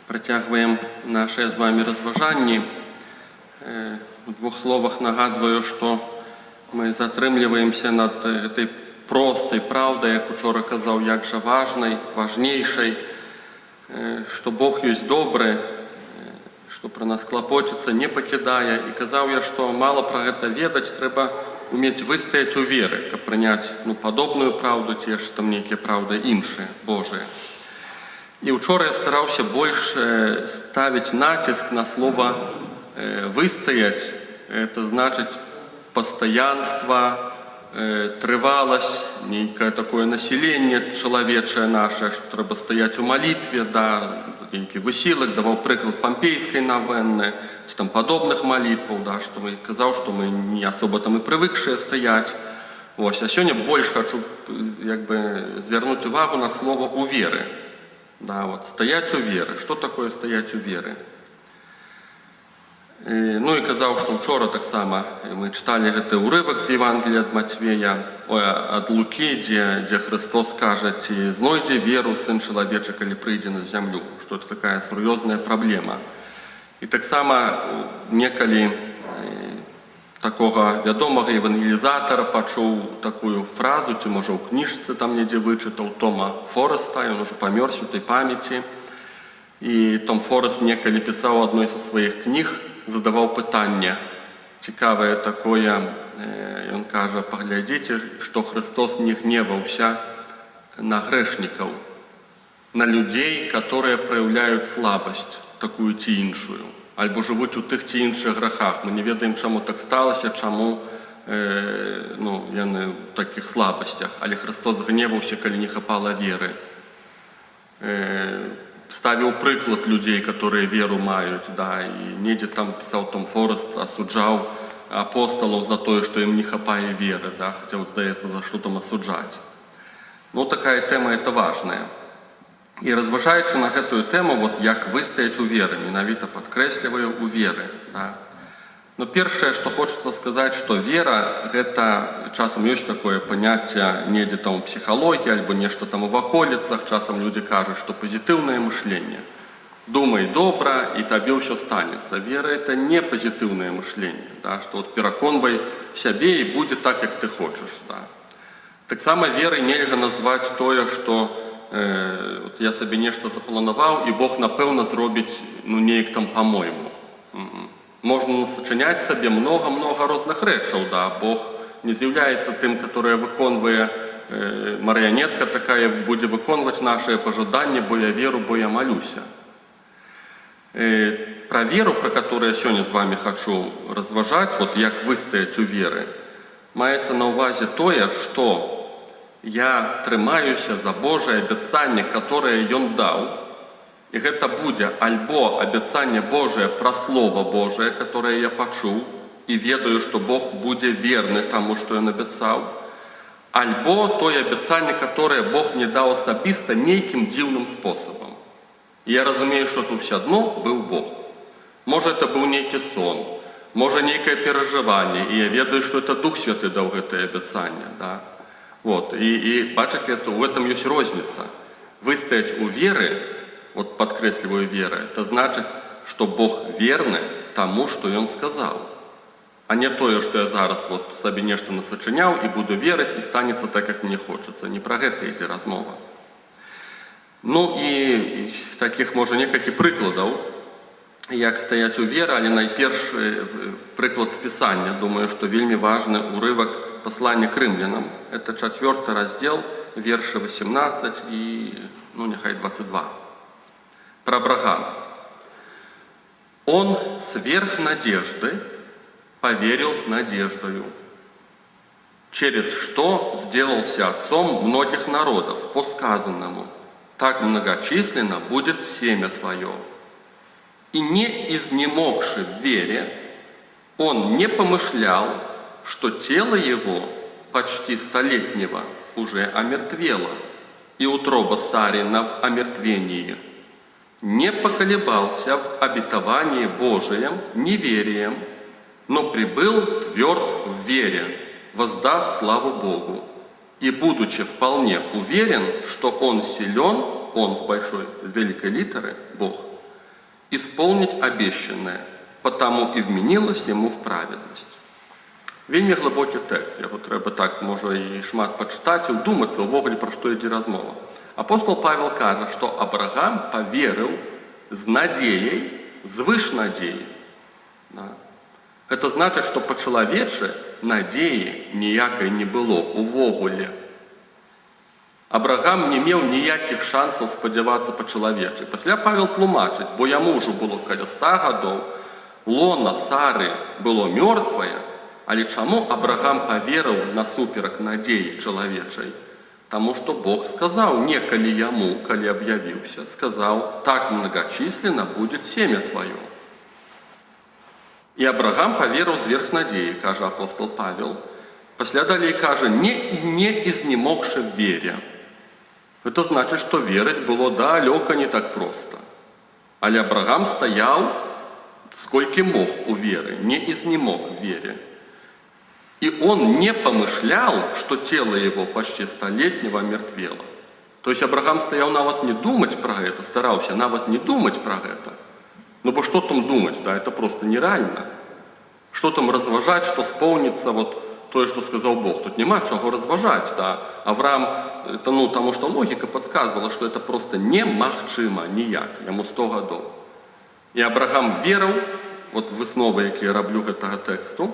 Працягваем нашыя з вами разважанні. У двух словах нагадваю, што мы затрымліваемся над гэтай простай праўдай, як учора казаў, як жа важнай, важнейшай, што Бог ёсць добры, што пра нас клапоціцца, не пакідае. І казаў я, што мала пра гэта ведаць, трэба умець выстаяць у веры, каб прыняць падобную праўду, ці яшчэ там нейкія праўды іншыя, Божыя. І учора я стараўся больш ставіць націск на слова «выстаяць». Это значыць пастаянства, трываласць, нейкае такое населенне чалавечае наше, што трэба стаяць у малітве, нейкі высілак, даваў прыклад пампейскай навенны, ці там падобных малітваў, што мы казаў, што мы не асоба там і прывыкшыя стаяць. А сёння больш хачу звярнуць увагу на слова «у веры». Стаяць у веры. Што такое стаяць у веры? Ну і казаў, што учора таксама мы чыталі гэты ўрывак з Евангелія ад Матвея, ад Лукі, дзе Христос кажа, ці знойдзе веру Сын чалавечы, калі прыйдзе на зямлю, што это такая сур'ёзная праблема. І таксама некалі такога вядомага евангелізатара пачуў такую фразу, ці можа ў кніжцы там недзе вычытаў, Тома Фореста, ён ужо памёр сютай памяці. І Том Форест некалі пісаў адной са сваіх кніг, задаваў пытанне цікавае такое, ён кажа, паглядзіце, што Христос не гневаўся на грэшнікаў, на людзей, которые праяўляюць слабасць, такую ці іншую, альбо жывуць у тых ці іншых грахах. Мы не ведаем, чаму так сталася, чаму яны ў такіх слабасцях. Але Христос гневаўся, калі не хапала веры. Ставіў прыклад людзей, которые веру маюць, і недзе там пісаў Том Форест, асуджаў апосталаў за тое, што ім не хапае веры, хаця, здаецца, за што там асуджаць. Такая тэма, это важная. І разважаючы на гэтую тэму, як выстаяць у веры, менавіта падкрэсліваю у веры. Першае, што хочацца сказаць, што вера, гэта часам ёсць такое паняцце недзе там у псіхалогіі, альбо нешта там у ваколіцах, часам людзі кажуць, што пазітыўнае мышленне. Думай добра, і табе ўсё станецца. Вера — это не пазітыўнае мышленне, што пераконвай сябе і будзе так, як ты хочаш. Таксама верай нельга назваць тое, што я сабе нешта запланаваў, і Бог, напэўна, зробіць неяк там па-мойму. Можна насачыняць сабе многа-многа розных рэчаў. Бог не з'яўляецца тым, который выконвае, марыянетка такая, будзе выконваць нашыя пажаданні, бо я веру, бо я малюся. Пра веру, пра которую я сёння з вами хачу разважаць, як выстаяць у веры, маецца на ўвазе тое, што я трымаюся за Божае абяцанне, которое Ён даў. І гэта будзе альбо абяцанне Божае пра Слова Божае, которое я пачуў, і ведаю, што Бог будзе верны таму, што Ён абяцаў, альбо тое абяцанне, которое Бог мне даў асабіста нейкім дзіўным спосабам. І я разумею, што тут ўсё адно быў Бог. Можа, это быў нейкі сон, можа, нейкае перажыванне, і я ведаю, што это Дух Святы даў гэтае абяцанне. І бачыце, у этом ёсць розніца. Выстаяць у веры, падкрэсліваю веры, это значыць, што Бог верны таму, што Ён сказаў, а не тое, што я зараз сабе нешта насачыняў і буду верыць, і станецца так, як мне хочацца. Не пра гэта ідзе размова. І такіх, можа, некалькі прыкладаў, як стаяць у веры, але найперш прыклад з Пісання. Думаю, што вельмі важны ўрывак паслання к рымлянам. Это 4 раздзел, вершы 18 і, няхай 22. Про Авраама. Он сверх надежды поверил с надеждою, через что сделался отцом многих народов, по сказанному: так многочисленно будет семя твое. И не изнемогши в вере, он не помышлял, что тело его, почти 100-летнего, уже омертвело, и утроба Сарина в омертвении. Не поколебался в обетовании Божием неверием, но прибыл тверд в вере, воздав славу Богу, и, будучи вполне уверен, что он силен, он с великой литеры, Бог, исполнить обещанное, потому и вменилось ему в праведность. Вельмі глибокий тэкст, яго трэба так, можа, і шмат пачытаць, і ўдумацца ўвогуле, пра што ідзе размова. Апостол Павел кажа, што Абрагам паверыў з надзеяй, звыш надзеі. Да. Гэта значыць, што па-чалавечы надзеі ніякай не было увогуле. Абрагам не меў ніякіх шансаў спадзявацца па-чалавечы. Пасля Павел тлумачыць, бо яму ўжо было каля 100 гадоў, лона Сары было мёртвае, але чаму Абрагам паверыў насуперак надзеі чалавечай? Таму што Бог сказаў некалі яму, калі аб'явіўся, сказаў: «Так многочисленно будет семя твоё». І Абрагам паверыў зверх надзеі, кажа апостол Павел. Пасля далей кажа: не изнемогши в вере. Гэта значыць, што верыць было далёка не так проста. Але Абрагам стаяў, сколькі мог у веры, не изнемог в вере. И он не помышлял, что тело его почти 100-летнего мертвело. То есть Абрагам стоял нават не думать про это, старался нават не думать про это. Ну, бо что там думать, да, это просто нереально. Что там разважать, что сполнится вот то, что сказал Бог. Тут нема чего разважать, да. Авраам, это, ну, потому что логика подсказывала, что это просто немагчыма ніяк, ему 100 гадоў. И Абрагам верил, вот высновы, якія раблю гэтага тэксту,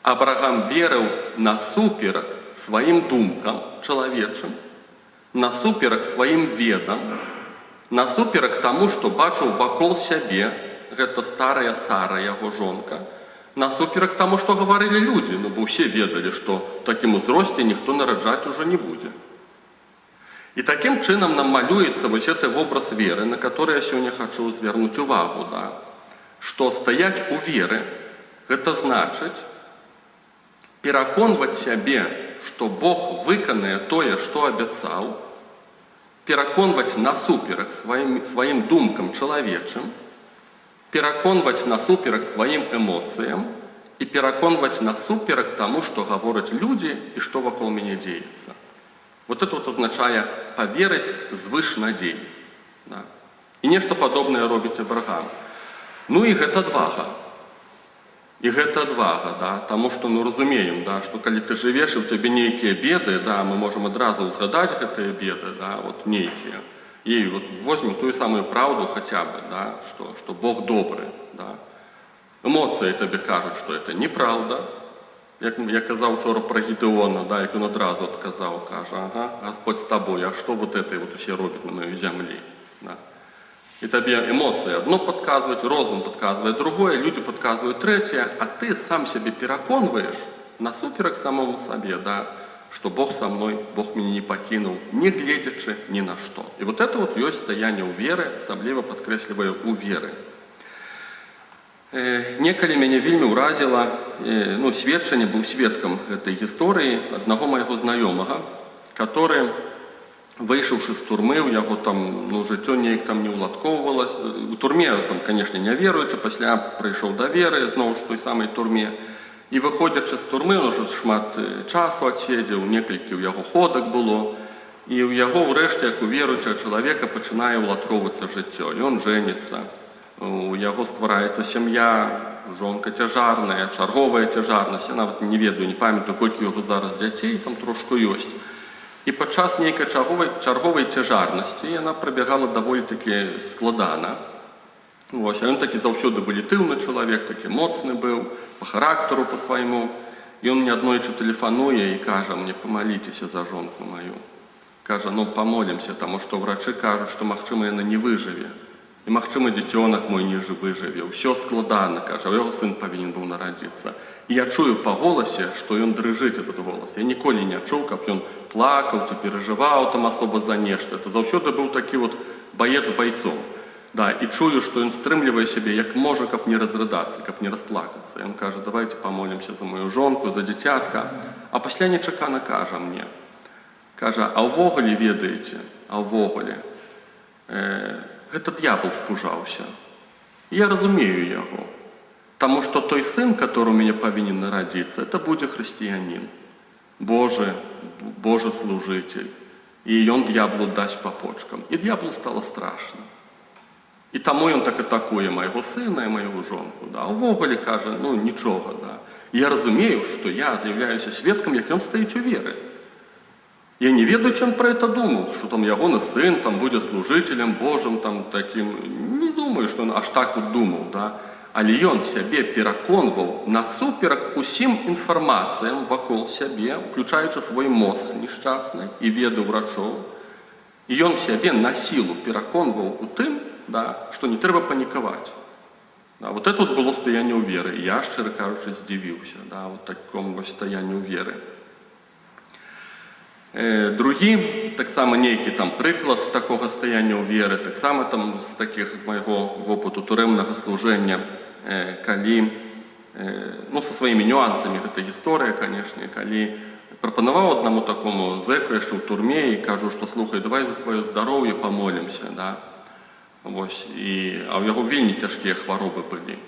Абрагам верыў насуперак сваім думкам чалавечым, насуперак сваім ведам, насуперак таму, што бачыў вакол сябе, гэта старая Сара, яго жонка, насуперак таму, што гаварылі людзі, ну бо ўсе ведалі, што ў такім узросце ніхто нараджаць ужо не будзе. І такім чынам нам малюецца вось гэты вобраз веры, на который я сёння хачу звярнуць увагу, да? Што стаяць у веры, гэта значыць пераконваць сябе, што Бог выканае тое, што абяцаў, пераконваць насуперак сваім думкам чалавечым, пераконваць насуперак сваім эмоцыям і пераконваць насуперак таму, што гавораць людзі і што вакол мяне дзеецца. Вот это вот азначае паверыць звыш надзей. Да? І нешта падобнае робіць Абрагам. Ну і гэта адвага. І гэта адвага, да? Таму што мы разумеем, да, што калі ты жывеш і ў цябе нейкія беды, да, мы можам адразу згадаць гэтыя беды, да, вот нейкія. І вот возьмем тую самую праўду хаця бы, да, што Бог добры. Да. Эмоцыі табе кажуць, што это неправда. Як я казаў учора пра Гідеона, да, як ён адразу адказаў, кажа: «Ага, Господь з табой, а што вот это вот усе робяць на маёй зямлі?» Да. И тебе эмоции одно подсказывают, розум подсказывает другое, люди подсказывают третье, а ты сам себе переконываешь насуперак самому себе, да, что Бог со мной, Бог меня не покинул, не глядячи ни на что. И вот это вот есть стояние у веры, особливо подкресливое у веры. Некалі мяне вельмі ўразіла, ну, сведчанне, быў сведкам этой гісторыі аднаго майго знаёмага, который, выйшаўшы з турмы, у яго там, ну, жыццё неяк там не ўладкоўвалася. У турме, там, канешне, не веруючы, пасля прыйшоў да веры, зноў ж той самай турме. І выходзячы з турмы, он ужо шмат часу адседзеў, некалькі ў яго ходак было. І ў яго, ўрэшце, як у веруючага чалавека, пачынае ўладкоўвацца жыццё. І он жэніцца. У яго ствараецца сям'я, жонка цяжарная, чарговая цяжарнасць. Я нават не ведаю, не памятаю, колькі у яго зараз дзяцей, там трошку ёсць. І падчас нейкай чарговай цяжарнасці яна прабягала даволі такі складана. Вось, а ён такі заўсёды валітыўны чалавек, такі моцны быў, па характару па свайму. І он мне аднойчы тэлефануе і кажа мне: «Памаліцеся за жонку маю». Кажа: «Ну, памолімся, таму што ўрачы кажуць, што, магчыма, яна не выжыве. І, магчыма, дзіцёнак мой не выжыве. Усё складана», кажа, «у яго сын павінен быў нарадзіцца». І я чую па голасе, што ён дрыжыць этот голас. Я ніколі не чуў, каб ён плакаў ці перажываў там асоба за нешта. Это заўсёды быў такі вот баец байцом. Да, і чую, што ён стрымлівае сябе як можа, каб не разрыдацца, каб не расплакацца. Ён кажа: «Давайте памолімся за мою жонку, за дзіцятка». А пасля нечакана кажа мне, кажа: «А ўвогуле ведаеце, а ўвогуле, гэта д'ябал спужаўся. Я разумею яго. Таму што той сын, который у меня павінен нарадзіцца, это будзе хрысціянін, Божы служитель. І ён д'яблу дасць па почкам». І д'яблу стало страшно. І тому ён так атакуе майго сына і майго жонку. Да. Увогуле кажа, ну нічога. Да. Я разумею, што я з'яўляюся сведкам, як ён стаіць у веры. Я не ведаю, ці ён пра гэта думаў, што там ягоны сын там будзе служителем Божым, там таким. Не думаю, што ён аж так вот думаў, да. Але ён сябе пераконваў насуперак усім інфармацыям вакол сябе, уключаючы свой мозг нешчасны і веды ўрачоў. І ён сябе на сілу пераконваў у тым, да, што не трэба панікаваць. Да, вот это вот было стаянне ў веры. І я, шчыра кажучы, здзівіўся, да, вот такому стаянню ў веры. Другі, таксама нейкі там прыклад такога стаяння ў веры, таксама там з такіх з майго вопыту турэмнага служэння, калі, ну, са сваімі нюансамі гэтай гісторыі, канешне, калі прапанаваў аднаму такому зэку яшчэ ў турме і кажу, што слухай, давай за твоё здароўе памолімся, да. Вось, а ў яго вельмі цяжкія хваробы былі.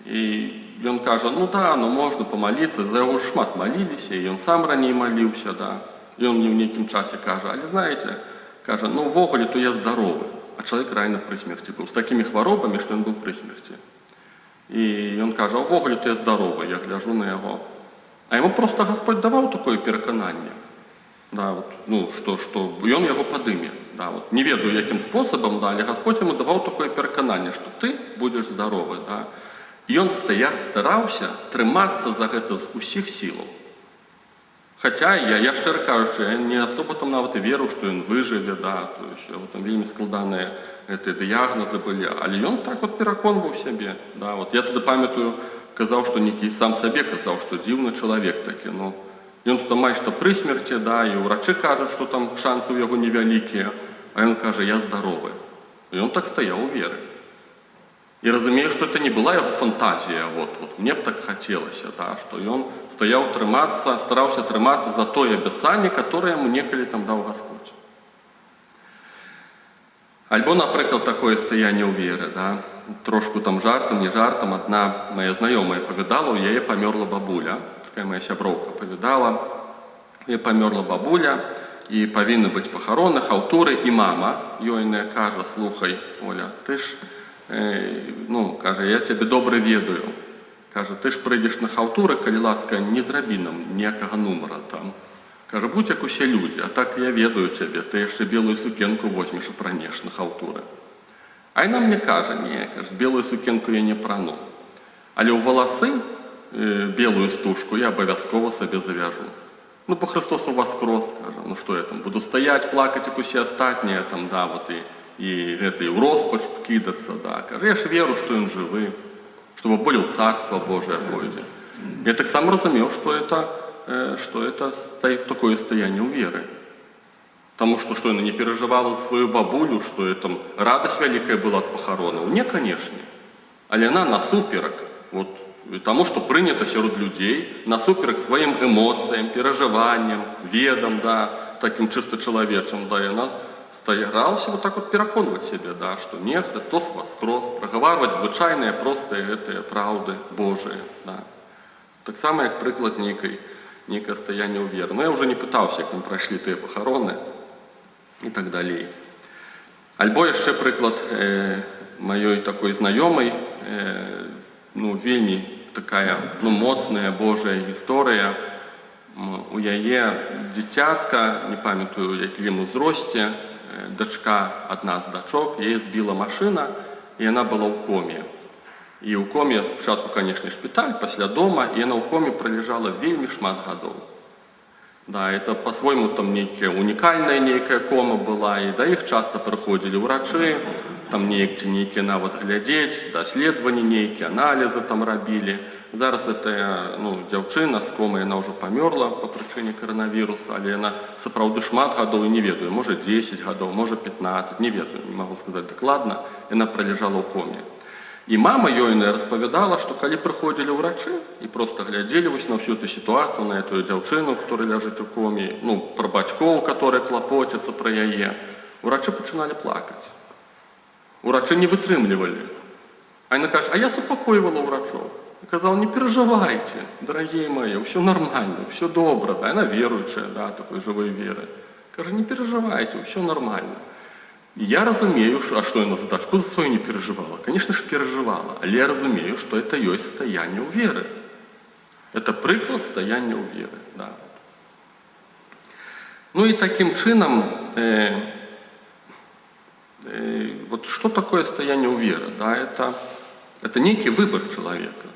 І ён кажа, ну да, ну можна памаліцца, за яго ж шмат маліліся, і ён сам раней маліўся, да. І ён мне ў нейкім часе кажа, але знаеце, кажа, ну ўвогуле, то я здаровы, а чалавек рэальна пры смерці быў, з такімі хваробамі, што ён быў пры смерці. І ён кажа, ўвогуле, то я здаровы, я гляжу на яго. А яму проста Гасподь даваў такое перакананне. Да, вот, ну, што ён яго падыме. Да, вот, не ведаю, якім спосабам, да, але Гасподь яму даваў такое перакананне, што ты будзеш здаровы. Да. І ён стараўся трымацца за гэта з усіх сілаў. Хаця я шчыра кажучы, я не асоба там нават і веру, што ён выжыве, да, то есть, там вельмі складаныя дыягназы былі, але ён так вот пераконваў сябе. Да, вот, я тады памятаю, казаў, што нейкі сам сабе казаў, што дзіўны чалавек такі, ну, ён тут амаль што пры смерці, да, і ўрачы кажуць, што там шансы ў яго невялікія, а ён кажа, я здаровы. І ён так стаяў у веры. І разумею, што это не была яго фантазія, вот, мне б так хацелася, да, што ён стаяў трымацца, стараўся трымацца за тое абяцанне, которое яму некалі там даў Гасподь. Альбо, напрыклад, такое стаянне ў веры, да, трошку там жартам, не жартам, адна моя знаёмая павідала, у яе памёрла бабуля, такая моя сяброўка павідала, у яе памёрла бабуля, і павінны быць пахароны, хаўтуры, і мама ёйная кажа, слухай, Оля, ты ж, ну, кажа, я цябе добра ведаю, кажа, ты ж прыйдзеш на хаўтуры, калі ласка, не зрабі нам ніякага нумара там. Кажа, будь як усе людзі, а так я ведаю цябе, ты яшчэ белую сукенку возьмеш і пранеш на хаўтуры. А яна мне кажа, не, кажа, белую сукенку я не прану. Але ў валасы белую стужку я абавязкова сабе завяжу. Ну, по Христосу воскрос, кажа, ну што я там, буду стаять, плакаць, як усе астатнія, там, да, вот, і гэта, і ў роспач кідацца, да, кажа, я ж веру, што ён жывы, што более ў Царства Божие пойдзе. Я так сам разумеў, што это такое стаянне ў веры. Таму што яна не перажывала за сваю бабулю, што там радасць вялікая была ад пахаронаў. Не, канешне. Але яна насуперак, вот, таму, што прынята сярод людзей, насуперак сваім эмоцыям, перажыванням, ведам, да, такім чыста чалавечым, да, яна старалася вот так вот пераконваць сябе, да, што не, Христос воскрос, прагаварваць звычайныя, простыя гэтыя праўды Божыя, да. Таксама, як прыклад нейкае стаянне ў веры. Но я ўжо не пытаўся, як там прайшлі тыя пахароны і так далей. Альбо яшчэ прыклад маёй такой знаёмай, ну, вельмі такая, ну, моцная Божая гісторыя. У яе дзіцятка, не памятаю, якім узросце, дачка, адна з дачок, яе збіла машына, і яна была ў коме. І ў коме спачатку, канешне, шпіталь, пасля дома, і яна ў коме пралежала вельмі шмат гадоў. Да, это по-свойму там унікальная нейкая кома была, і да іх часта прыходзілі ўрачы, там нейкія нават глядзець, даследаванні нейкія, аналізы там рабілі. Зараз эта, ну, дзяўчына з комы, яна ўжо памёрла па прычыне каранавіруса, але яна сапраўды шмат гадоў, і не ведаю, можа 10 гадоў, можа 15, не ведаю, не магу сказаць дакладна, яна пралежала ў коме. І мама ёйная распавядала, што калі прыходзілі ўрачы і проста глядзелі вось на ўсю эту сітуацыю, на эту дзяўчыну, которая ляжыць у коме, ну, пра бацькоў, которые клапоцяцца пра яе, урачы пачыналі плакаць. Урачы не вытрымлівалі. А яна кажа, а я супакойвала ўрачоў. Я казала, не перажывайце, дарагія мае, ўсё нармальна, ўсё добра. Да, яна веруючая, да, такой жывой веры. Кажа, не перажывайце, ўсё нармальна. Я разумею, а что яна за дачку за свою не переживала? Конечно ж переживала, але я разумею, что это ёсць стаянне ў веры. Это прыклад стаяння ў веры. Да. Ну и таким чынам, вот что такое стаянне ў веры? Да, это некий выбор человека.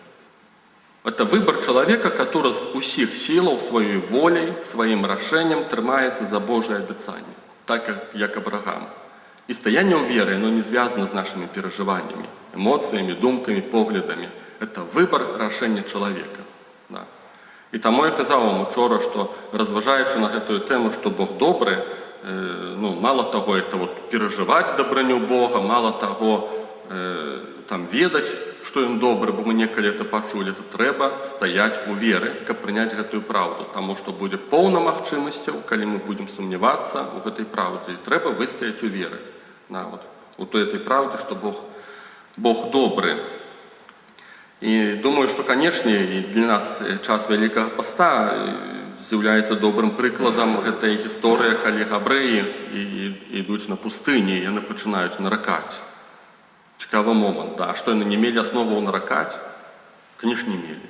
Это выбор человека, который з усіх сілаў, сваёй волей, сваім рашэннем трымаецца за Божие обетование, так как Авраам. И стояние у веры, оно не связано с нашими переживаниями, эмоциями, думками, поглядами. Это выбор решения человека. Да. И тому я казав вам вчора, что разважаючи на эту тему, что Бог добрый, мало того, это вот переживать добрыню Бога, мало того, там ведать, что Он добрый, бо мы некалі это почули, это треба стоять у веры, как принять эту правду, потому что будет полна магчымасцяў, калі мы будем сомневаться в этой правде, и треба выстоять у веры. Да, вот, у этой правде, что Бог добрый. И думаю, что, конечно, и для нас час Великого Поста является добрым прикладом этой истории, когда габрэі идут на пустыне, и они начинают наракать. Цікавый момент, да. Что они не имели основу наракать? Конечно, не имели.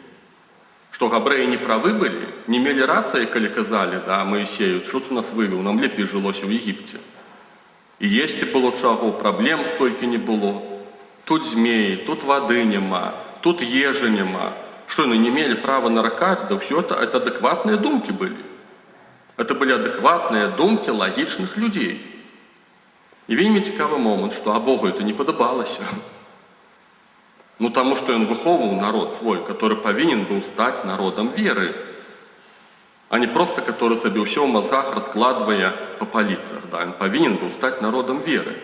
Что габрэі не правы были, не имели рации, коли казали, да, Моисею, что ты нас вывел, нам лепей жилось в Египте. І єсці было чаго, праблем столькі не было. Тут змеи, тут воды нема, тут ежи нема. Что, они не имели права наракать? Да все это адекватные думки были. Это были адекватные думки логичных людей. И вельмі цікавы момент, что Богу это не подобалось. Тому что Он выховывал народ свой, который повинен был стать народом веры, а не просто который себе все в мозгах раскладывая по полицах. Да, он повинен был стать народом веры.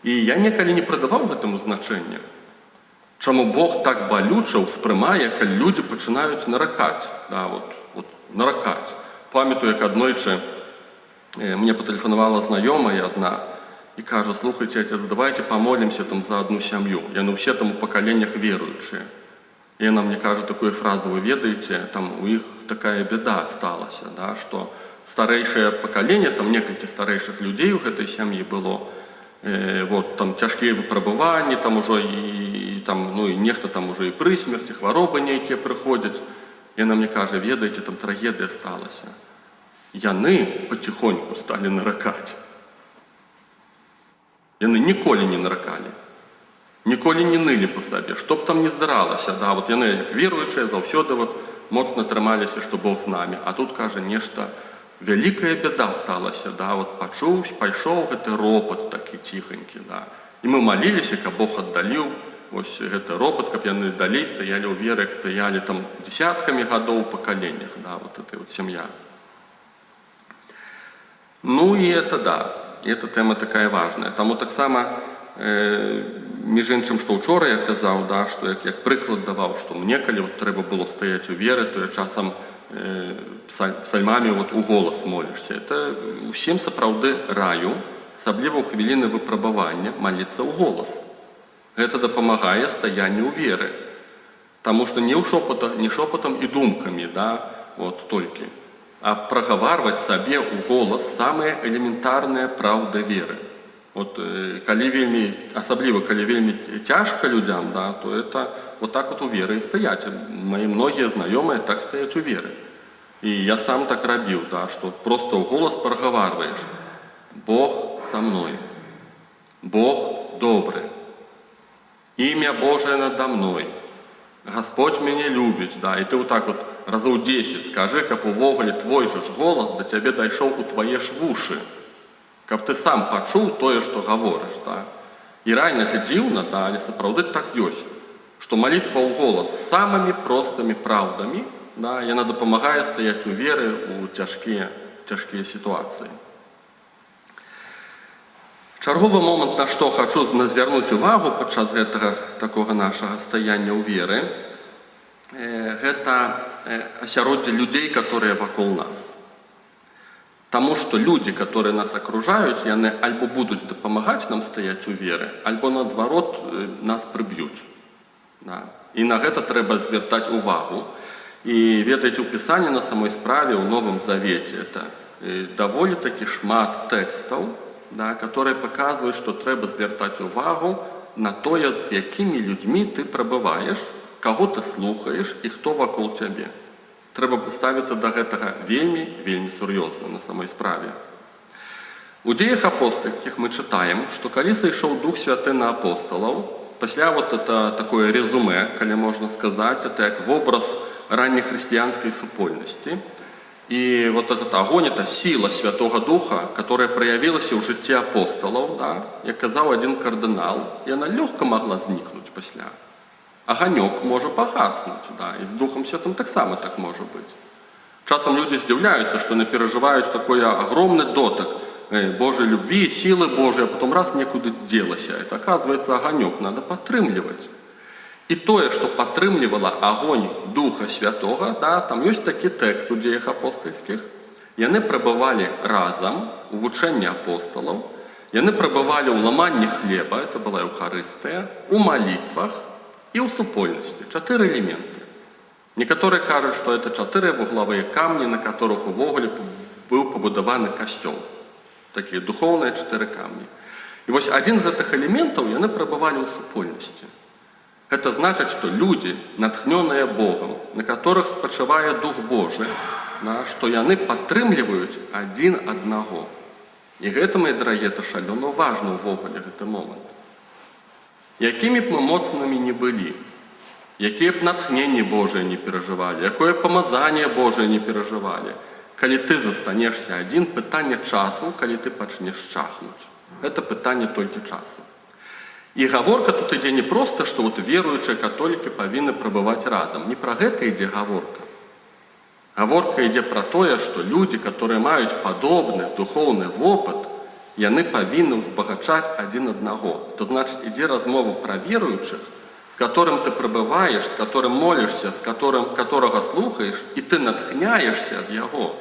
И я некалі не придавал этому значения. Чому Бог так болюче усприймає, коли люди починають наракати. Да, наракати. Пам'ятаю, як однойче мені потелефонувала знайома одна і каже: слухайте, отець, давайте помолимся там за одну сім'ю. Я на всі там у поколіннях віруючі. И она мне кажет такую фразу: вы ведаете, там у них такая беда сталася, да, что старейшее поколение, там несколько старейших людей у этой семьи было, вот там тяжкие выпробования, там уже и там, и нехто там уже и при смерти, хвороби некие приходят. И она мне кажет: ведаете, там трагедия сталася. Яны потихоньку стали наракать. Яны ніколі не наракали. Ніколі не ныли по сабе, што б там не здаралася. Да, вот яны, як веруючыя, заўсёды вот моцна трымаліся, што Бог з намі. А тут, кажа, нешта, вялікая бяда сталася. Да, вот пачуў, пайшоў гэты ропат такі ціханькі. Да. І мы маліліся, каб Бог аддаліў вось гэты ропат, каб яны далей стаялі ў веры, як стаялі там десяткамі гадоў у пакаленнях. Да, вот эта вот сям'я. Ну и это да, эта тема такая важная. Таму таксама між іншым, што ўчора я казаў, да, што як прыклад даваў, што мне, калі вот трэба было стаяць у веры, то я часам псальмамі вот у голас молішся. Это усім сапраўды раю, асабліва ў хвіліны выпрабавання, маліцца ў голас. Гэта дапамагае стаянню ў веры. Таму што не шопотам і думкамі, да, вот толькі, а прагаварваць сабе ў голас самыя элементарныя праўды веры. Вот, калі вельмі, асабліва, калі вельмі цяжка людзям, да, то это вот так вот у веры і стаяць. Мои многія знаёмыя так стаяць у веры. І я сам так рабіў, да, што просто ў голас прагаварваеш: Бог са мной, Бог добры, імя Божие надо мной, Господь мяне любіць. Да, і ты вот так вот разоў 10 скажы, каб увогуле твой же ж голас да цябе дайшоў у твае ж вушы. Каб ты сам пачуў тое, што гаворыш. Да. І рэальна это дзіўна, да, але сапраўды так ёсць, што малітва ў голас з самымі простымі праўдамі, да, яна дапамагае стаяць у веры ў цяжкія сітуацыі. Чарговы момант, на што хачу звярнуць увагу падчас гэтага такога нашага стаяння ў веры, гэта асяроддзе людзей, которые вакол нас. Тому что люди, которые нас окружают, яны альбо будут дапамагаць нам стаять у веры, альбо наадварот нас прыб'юць. Да. І на гэта трэба звяртаць увагу. І ведаеце, у Пісанні на самой справе, у Новым Завеце, это даволі такі шмат тэкстаў, да, которые показывают, что треба звертать увагу на тое, з якімі людьми ты прабываеш, каго ты слухаеш і хто вакол цябе. Трэба ставіцца да гэтага вельмі, вельмі сур'ёзна на самой справе. У дзеях апостольскіх мы чытаем, што калі сышоў Дух Святы на апостолаў, пасля вот это такое резюме, калі можна сказаць, это як вобраз раннехрысціянскай супольнасці. И вот этот огонь, это сила Святого Духа, которая проявилась в житті апостолов, да, як казав один кардинал, и она легко могла зникнуть після. Огонек може погаснуть, да, и с Духом Святым так само так може быть. Часом люди здивляются, что они переживают такой огромный доток Божьей любви, силы Божьей, а потом раз некуда делося. Это, оказывается, огонек надо подтрымливать. І тое, што падтрымлівала агонь Духа Святога, да, там ёсць такі тэкст у дзеях апостальскіх. Яны прабывалі разам у вучэнні апосталаў, яны прабывалі ў ламанні хлеба, это была Еўхарыстыя, у малітвах і ў супольнасці. 4 элементы. Некаторыя кажуць, што это 4 вуглавыя камні, на которых увогуле быў пабудаваны касцёл. Такія духоўныя 4 камні. І вось адзін з гэтых элементаў яны прабывалі ў супольнасці. Это значит, что люди, натхненные Богом, на которых спочивает Дух Божий, да, что яны падтрымліваюць адзін аднаго. І гэта, мои дарагія, это шалёна важна ўвогуле гэты момант. Якімі б мы моцнымі не былі, якія б натхненні Божие не перажывалі, якое памазанне Божие не перажывалі, калі ты застанешся адзін, пытанне часу, калі ты пачнеш чахнуць. Это пытанне толькі часу. І гаворка тут ідзе не проста, што вот веруючыя католікі павінны прабываць разам. Не пра гэта ідзе гаворка. Гаворка ідзе пра тое, што людзі, которые маюць падобны духоўны вопыт, яны павінны ўзбагачаць адзін аднаго. То значыць, ідзе размова пра веруючых, з которым ты прабываеш, з которым молішся, з которага слухаеш, і ты натхняешся ад яго.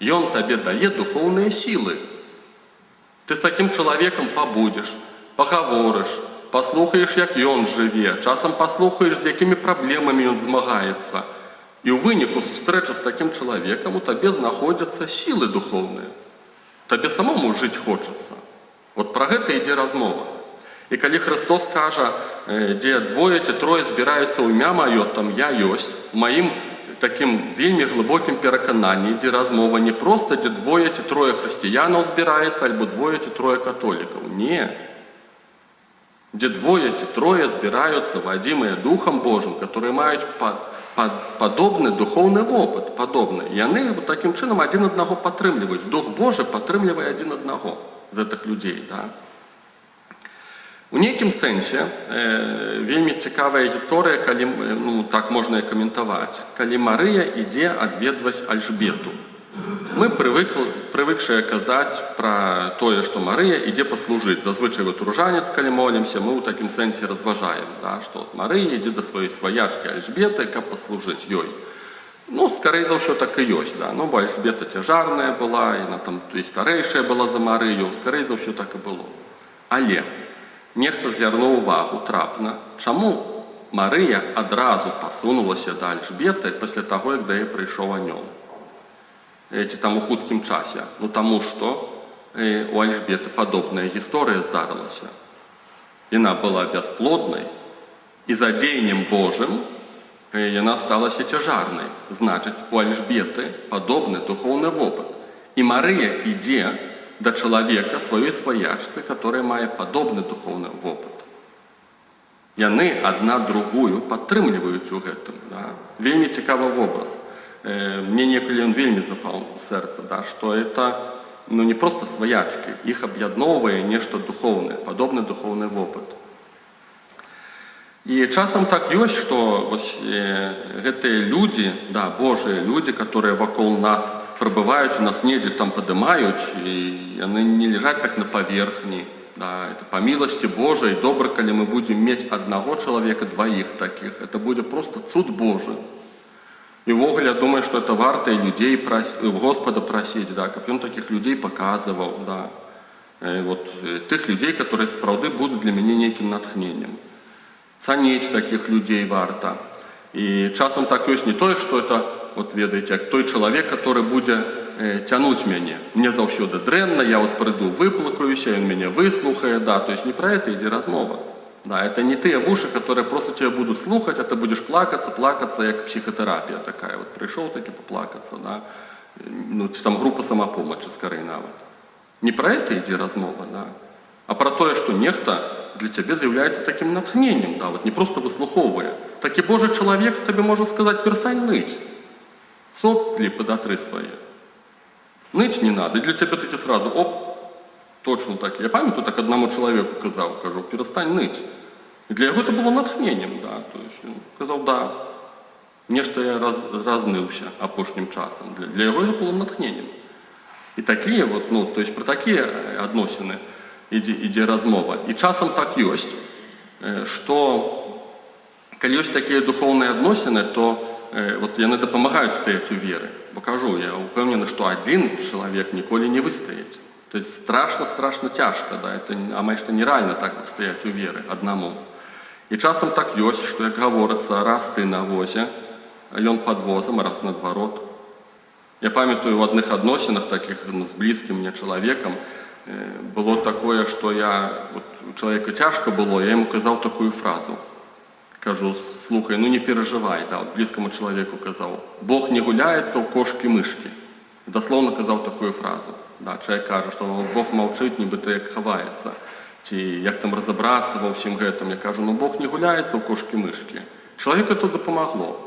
Ён табе дае духоўныя сілы. Ты з такім чалавекам пабудзеш, пагаворыш, паслухаеш, як ён жыве, часам паслухаеш, з якімі праблемамі ён змагаецца. І ў выніку сустрэчы з такім чалавекам у табе знаходзяцца сілы духоўныя. Табе самому жыць хочацца. Вот пра гэта ідзе размова. І калі Христос кажа, дзе 2 ці 3 збіраюцца ў імя маё, там я ёсць, у маім такім вельмі глыбокім перакананні ідзе размова не проста, дзе 2 ці 3 хрысціянаў збіраецца, альбо 2 ці 3 католікаў. Не. Где 2 ці 3 збіраюцца вадзімыя Духам Божым, которые маюць падобны духоўны вопыт, падобны. Яны вот такім чынам адзін аднаго падтрымліваюць. Дух Божы падтрымлівае адзін аднаго з гэтых людзей. Да? У нейкім сэнсе вельмі цікавая гісторыя, калі, ну, так можна і каментаваць, калі Марыя ідзе адведваць Альжбету. Мы прывыкшыя казаць пра тое, што Марыя ідзе паслужыць. Зазвычай вот ружанец, калі молімся, мы ў такім сэнсе разважаем, да, што Марыя ідзе да сваёй сваячкі Альжбеты, каб паслужыць ёй. Ну, скорей за ўсё так і ёсць, да. Ну, бо Альжбета цяжарная была, яна там і старэйшая была за Марыю, скорей за ўсё так і было. Але нехта звярнуў увагу трапна, чаму Марыя адразу пасунулася да Альжбеты пасля таго, як да яе прыйшоў анёл. Ці там у хуткім часе. Ну, таму што у Альжбеты падобная гісторыя здарылася. Яна была бясплоднай, і за дзеяннем Божым яна сталася цяжарнай. Значыць, у Альжбеты падобны духоўны вопыт. І Марыя ідзе да чалавека, сваёй сваячцы, которая мае падобны духоўны вопыт. Яны адна другую падтрымліваюць у гэтым. Да? Вельмі цікавы вобраз. Мне некалі ён вельмі запаў у сэрца, да, што это, ну, не проста сваячкі, іх аб'ядноўвае нешта духоўнае, падобны духоўны вопыт. І часам так ёсць, што вось, гэтыя людзі, да, Божыя людзі, которые вакол нас прабываюць, у нас недзе там падымаюць, і яны не ляжаць так на паверхні. Да, это па міласці Божай, добра, калі мы будзем мець аднаго чалавека, 2 такіх, это будзе проста цуд Божы. І ввогуле, я думаю, што это варта і людзей Господа прасіць, да, каб ён такіх людзей паказваў, да. Вот, тых людзей, которые сапраўды будуць для мяне нейкім натхненнем. Цаніць такіх людзей варта. І часам так ёсць не тое, што это, вот ведаеце, як той чалавек, который будзе тянуть мяне. Мне заўсёды дрэнна, я вот прыду, выплакаюся, ён мяне выслухае, да, то есть не про это ідзе размова. Да, это не те уши, которые просто тебя будут слухать, а ты будешь плакаться, как психотерапия такая. Вот пришел таки поплакаться, да. Ну, там группа самопомощи, скорее нават. Не про это иди размова, да, а про то, что нехта для тебя з'является таким натхнением, да, вот не просто выслуховывая. Таки Божий человек тебе может сказать: перестань ныть, сопли подотри свои. Ныть не надо, и для тебя таки сразу, оп, точно так. Я памятаю, так одному человеку кажу: перестань ныть. И для его это было натхнением, да, то есть он сказал: да, нешта я разнылся апошнім часом. Для его это было натхнением. И такие вот, ну, то есть про такие адносіны ідзе размова. И часом так есть, что калі ёсць такія духовныя адносіны, то вот яны дапамагаюць стаяць у веры. Бо кажу, я упэўнены, что один человек ніколі не выстаіць. То есть страшно тяжко, да, это амаль что нереально так вот стоять у веры одному. И часом так есть, что, как говорится, раз ты на возе, а ён под возом, раз наадварот. Я памятаю, в одних адносінах таких, ну, с близким мне человеком было такое, что вот, у человека тяжко было, я ему казал такую фразу. Кажу: слухай, ну не переживай, да, вот близкому человеку казал: Бог не гуляется у кошки-мышки. Дословно казал такую фразу. Да, человек кажет, что Бог молчит, нібито як ховається. Ці як там разобраться во всем гэтым. Я кажу: ну Бог не гуляется у кошки-мышки. Человеку это допомогло.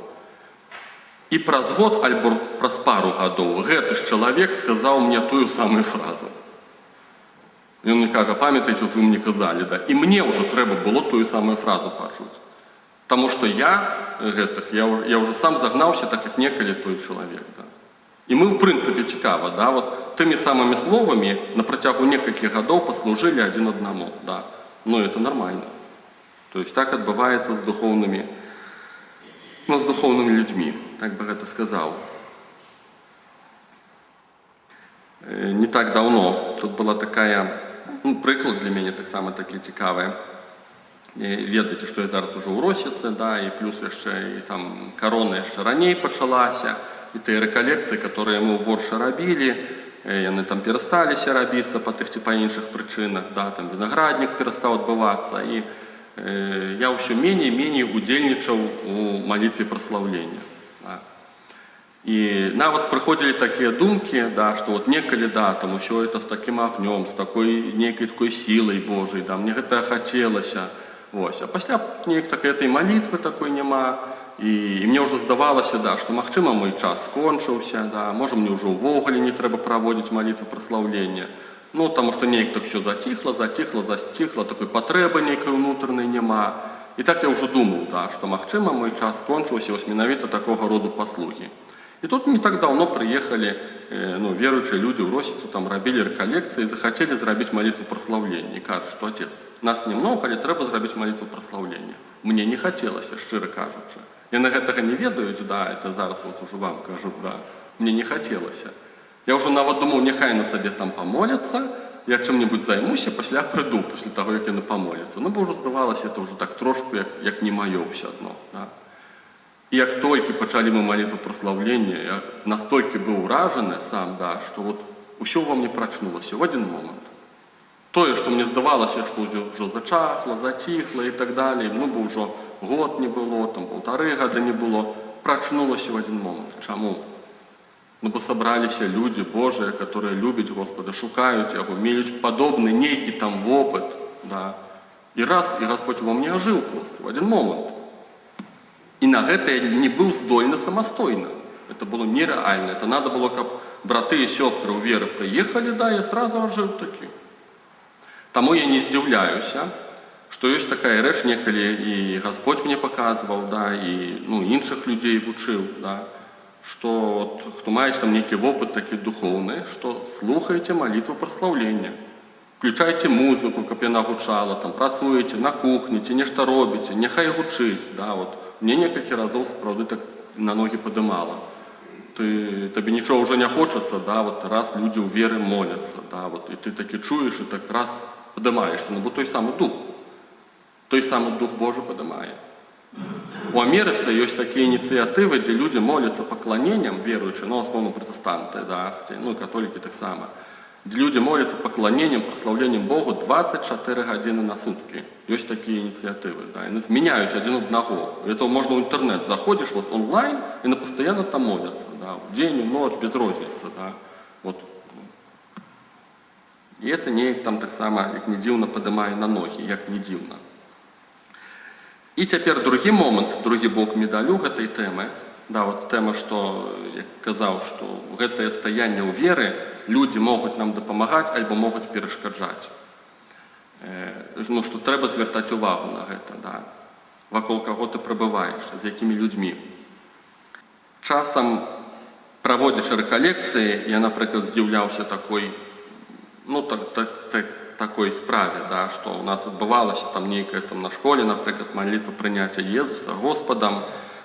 И праз год, альбо праз пару годов, гэты ж человек сказал мне тую самую фразу. И он мне каже: памятаете, вот вы мне казали, да? И мне уже треба было тую самую фразу почуть. Потому что я уже сам загнался, так как некалі той человек, да. И мы, в принципе, цікаво, да, вот теми самыми словами на протягу некальких годов послужили один одному, да. Но это нормально. То есть так отбывается с духовными людьми, так бы это сказал. Не так давно тут была такая, ну, приклад для меня так само таки цікавий. Ведаеце, что я зараз уже у Рощице, да, и плюс яшчэ, и там корона яшчэ раней пачалася. И те реколекции, которые мы в Ворше робили, яны там пересталіся рабіцца по тых ці па іншых прычынах, да, там виноградник перестал отбываться, и я еще менее удзельнічаў у молитве прославления. Да. И нават приходили такие думки, да, что вот некалі, да, там еще это с таким огнем, с некой такой силой Божией, да, мне гэта хотелося, ось, а пасля неяк так этой молитвы такой нема. И мне уже здавалося, да, что, магчыма, мой час скончыўся, да, можа, мне уже увогуле не трэба праводзіць молитву прославления. Ну, потому что неяк так все затихло, такой патрэбы нейкай унутранай няма. И так я уже думал, да, что, магчыма, мой час скончыўся, вось менавіта такого роду паслугі. И тут не так давно приехали, ну, верующие люди в Рощицу, там робили реколекции и захотели зрабіць молитву прославления. И кажут, что: отец, нас немного, але трэба зрабіць молитву прославления. Мне не хотелося, шчыра кажучы. Яны гэтага не ведаюць, да, это зараз вот уже вам кажу, да, мне не хотелося. Я уже нават думал, нехай на сабе там помоляться, я чым-нибудь займуся, пасля прыйду, пасля того, як яны помоляцца. Ну, бо уже здавалася, это уже так трошку, як не маё ўсё адно, да. И як толькі пачалі мы молитву прославления, я настолькі быў уражаны сам, да, что вот усё во мне прачнулася в один момент. Тое, что мне здавалася, что уже зачахло, затихло и так далее, ну, бо ўжо год не было, там 1,5 года не было, прачнулася в один момент. Чаму? Ну, бо собраліся люди Божие, которые любят Господа, шукают Его, имеют подобный некий там опыт, да. И раз, и Господь во мне ожил просто в один момент. И на это я не был здольны самостойно. Это было нереально. Это надо было, как браты и сестры у веры приехали, да, я сразу ожил таки. Тому я не здзіўляюся, что есть такая рэч, некалі и Господь мне показывал, да, и, ну, іншых людей вучил, да, что вот, кто мае там некий опыт таки духовный, что слухайте молитву прославления, включайте музыку, каб яна гучала, там, працуеце на кухне, ці нешта робіце, няхай гучыць, да, вот. Мне некалькі разоў сапраўды так на ноги подымала. Тебе ничего уже не хочется, да, вот раз люди у веры молятся, да, вот, и ты таки чуешь, и так раз подымаешься, ну, бо той самый дух Божий подымает. У Амерыцы ёсць такія ініцыятывы, дзе людзі моляцца пакланеннем, веруючы, ну, асноўным пратэстанты, да, ну, католікі таксама. Дзе людзі моляцца пакланеннем, праслаўленнем Богу 24 гадзіны на суткі. Ёсць такія ініцыятывы, да, яны змяняюць адзін аднаго. Это можна ў інтэрнэт заходзіш, вот онлайн, і на пастаянна там моляцца, да, у дзень, у ноч, без розніцы, да, вот. І это неяк там таксама, як не дзіўна, падымае на ногі, як не дзіўна. І цяпер другі момант, другі бок медалю гэтай тэмы, да, вот тэма, што, як казаў, што гэтае стаянне ў веры людзі могуць нам дапамагаць альбо могуць перашкаджаць. Ну, што трэба звяртаць увагу на гэта, да, вакол каго ты прабываеш, з якімі людзьмі. Часам, праводзячы рэкалекцыі, я, напрыклад, здзіўляўся такой, ну, такой справе, да, што у нас адбывалася там нейкая там на школе, напрыклад, малітва прыняцця Езуса Господам,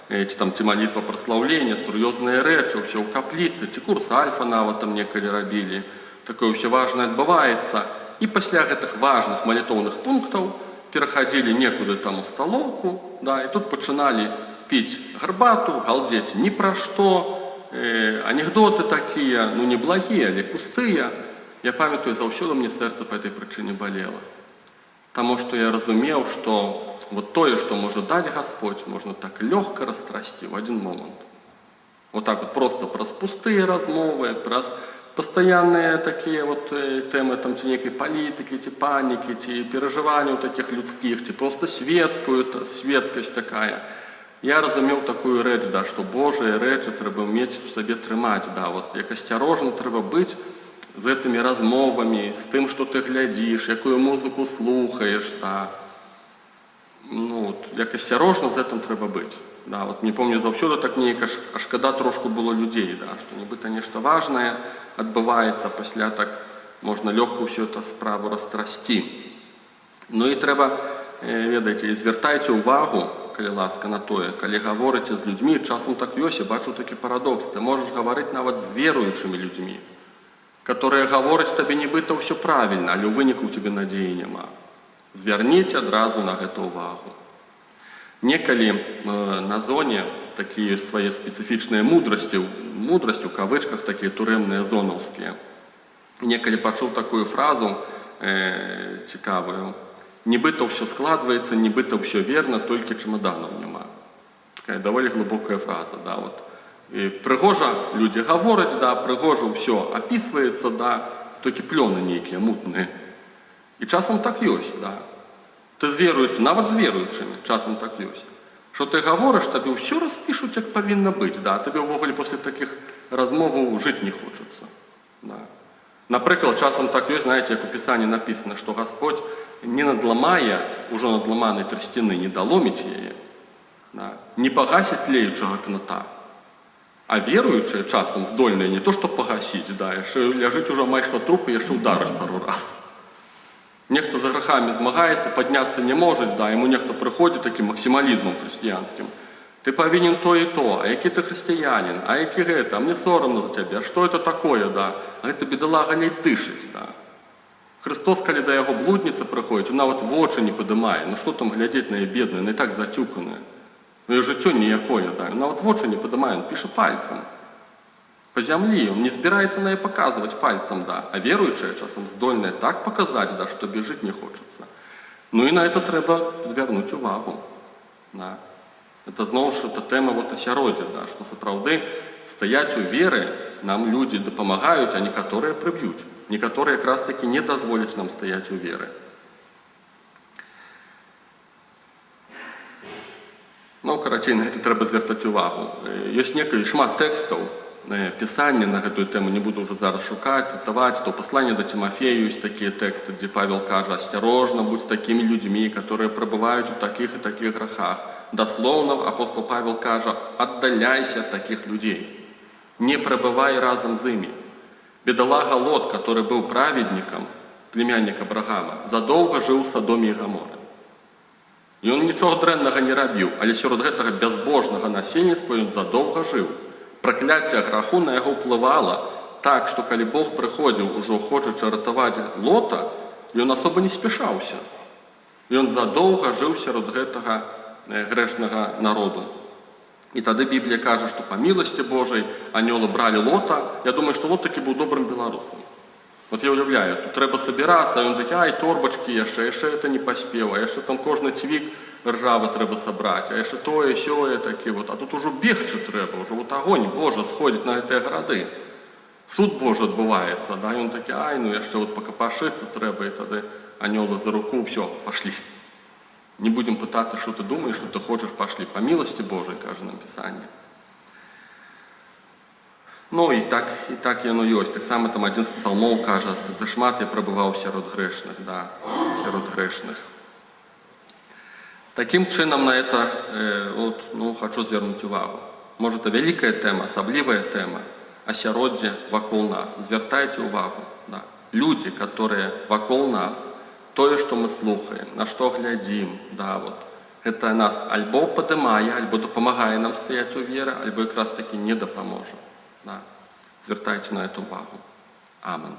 ці малітва праслаўлення, сур'ёзныя рэчы, ўсё ў капліцы, ці курс альфа нават там некалі рабілі. Такое ўсё важнае адбываецца. І пасля гэтых важных малітоўных пунктаў перахадзілі некуды там у сталоўку, да, і тут пачыналі піць гарбату, галдзець ні пра што, анекдоты такія, ну, не благія, але пустыя. Я памятаю, заўсёды мне сэрца па этой прычыне балела. Таму што я разумеў, што вот тое, што можа даць Гасподзь, можна так лёгка растрасці ў адзін момант. Вот так вот просто праз пустыя размовы, праз пастаянныя такія вот тэмы там ці нейкай палітыкі, ці панікі, ці перажыванняў такіх людскіх, ці проста светскасць такая. Я разумеў такую рэч, да, што Божыя рэчы трэба ўмець у сабе трымаць, да, вот як асцярожна трэба быць з гэтымі размовамі, з тым, што ты глядзіш, якую музыку слухаеш, да. Ну, як асцярожна з гэтым трэба быць. Да, вот мне помню, заўсёды так неяк аж шкада трошку было людзей, да, што нібыта нешта важнае адбываецца, пасля так можна лёгка ўсё эту справу растрасці. Ну і трэба, ведаеце, звяртайце ўвагу, калі ласка, на тое, калі гаворыце з людзьмі, часам так ёсць, я бачу такі парадокс, ты можаш гаварыць нават з веруючымі людзьмі, которые гавораць табе нібыта ўсё правільна, але ў выніку ў цябе надзеі няма. Звярніце адразу на гэта ўвагу. Некалі на зоне такія свае спецыфічныя мудрасці, у кавычках такія турэмныя зонаўскія. Некалі пачуў такую фразу цікавую. Нібыта ўсё складваецца, нібыта ўсё верна, толькі чамаданаў няма. Такая даволі глыбокая фраза, да, вот. І прыгожа людзі гавораць, да, прыгожа ўсё апісваецца, да, толькі плёны нейкія мутныя. І часам так ёсць, да. Ты нават з веруючымі часам так ёсць. Што ты гаворыш, табе ўсё распішуць, як павінна быць, да, табе ўвогуле пасля такіх размоваў жыць не хочацца. Да. Напрыклад, часам так ёсць, знаеце, як у Пісанні напісана, што Гасподзь не надламае ужо надламанай трасціны, не даломіць яе, да, не пагасіць тлеючага кната. А веруючыя часам здольныя не то, што пагасіць, да, яшчэ ляжыць ужо амаль што труп і яшчэ ўдарыць пару раз. Нехта за грахамі змагаецца, падняцца не можа, да, яму нехта прыходзіць такім максімалізмам хрысціянскім. Ты павінен то і то, а які ты хрысціянін, а які гэта, а мне сорамна за цябе, а што это такое, да, а гэта бедалага ледь дышыць, да. Христос, калі да яго блудніца прыходзіць, он нават вочы не падымае, ну што там глядзець на яе бедную, яна і так зацюканая. Ну і жыццё ніякое, да, он нават вочы не падымае, он піша пальцам. По зямлі, он не збіраецца на яе паказваць пальцам, да, а веруючыя часам здольныя так паказаць, да, што бежыць не хочацца. Ну і на это трэба звярнуць увагу, да. Это зноў ж эта тэма вот асяроддзя, да, што сапраўды стаяць у веры нам людзі дапамагаюць, а некаторыя прыб'юць. Некаторыя якраз такі не дазволяць нам стаяць у веры. Ну, карацей, на гэта трэба звяртаць увагу. Ёсць шмат тэкстаў, пісання на гэтую тэму, не буду ўжо зараз шукаць, цытаваць, то пасланне да Тимофею ёсць такія тэксты, дзе Павел кажа: «Асцярожна будь з такімі людзьмі, которые прабываюць у такіх і такіх грахах». Дословно апостол Павел кажа: «Аддаляйся от таких людей, не пребывай разом з ими». Бедолага Лот, который был праведником, племянник Абрагама, задолго жил в Содоме и Гоморе. И он ничего дрэннага не робил, але сярод гэтага безбожнага насельніцтва он задолго жил. Прокляцце граху на яго ўплывала так, што калі Бог прыходзіў ужо хочучы ратаваць Лота, ён асоба не спяшаўся. І он задолго жыў сярод гэтага грешного народу. І тоді Біблія каже, що по милості Божій аньоли брали Лота. Я думаю, що Лот таки був добрим білорусом. От я уявляю, тут треба збиратися, а він такий, ай, торбочки, я ще це не поспів, а ще там кожний цвік ржавий треба зібрати, а ще то, ще таке. А тут уже бігче треба, вже от огонь Божий сходить на ці городи. Суд Божий відбувається, да? І він такий, ай, ну я ще от покопашитися треба, і тоді аньоли за руку, все, пошли. Не будемо питатися, що ти думаєш, що ти хочеш, пошли. По милості Божій, каже нам Писання. Ну і так воно є. Так само там один з псалмов каже, зашмат я пробував серед грешних, да, серед грешних. Таким чином на це, хочу звернути увагу. Може, це велика тема, особлива тема, осяроддя вокруг нас. Звертайте увагу. Да. Люди, які вокруг нас, то, що ми слухаємо, на що глядимо, да, це нас або піднімає, або допомагає нам стояти у вірі, або якраз таки не допоможе. Да. Звертайте на це увагу. Амен.